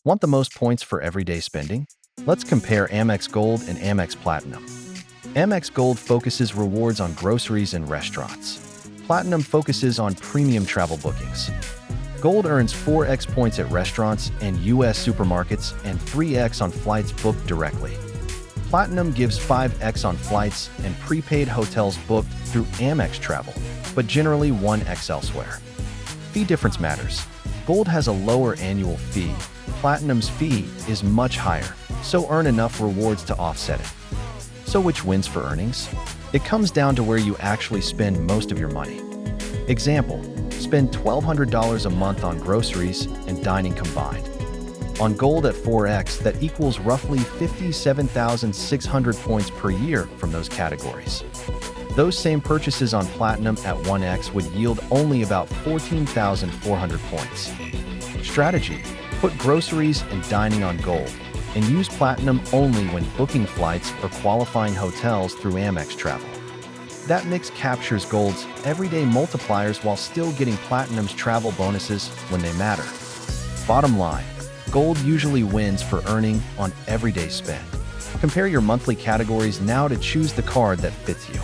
Want the most points for everyday spending? Let's compare Amex Gold and Amex Platinum. Amex Gold focuses rewards on groceries and restaurants. Platinum focuses on premium travel bookings. Gold earns 4x points at restaurants and U.S. supermarkets and 3x on flights booked directly. Platinum gives 5x on flights and prepaid hotels booked through Amex Travel, but generally 1x elsewhere. Fee difference matters. Gold has a lower annual fee. Platinum's fee is much higher, so earn enough rewards to offset it. So which wins for earnings? It comes down to where you actually spend most of your money. Example, spend $1,200 a month on groceries and dining combined. On Gold at 4x, that equals roughly 57,600 points per year from those categories. Those same purchases on Platinum at 1x would yield only about 14,400 points. Strategy: put groceries and dining on Gold, and use Platinum only when booking flights or qualifying hotels through Amex Travel. That mix captures Gold's everyday multipliers while still getting Platinum's travel bonuses when they matter. Bottom line, Gold usually wins for earning on everyday spend. Compare your monthly categories now to choose the card that fits you.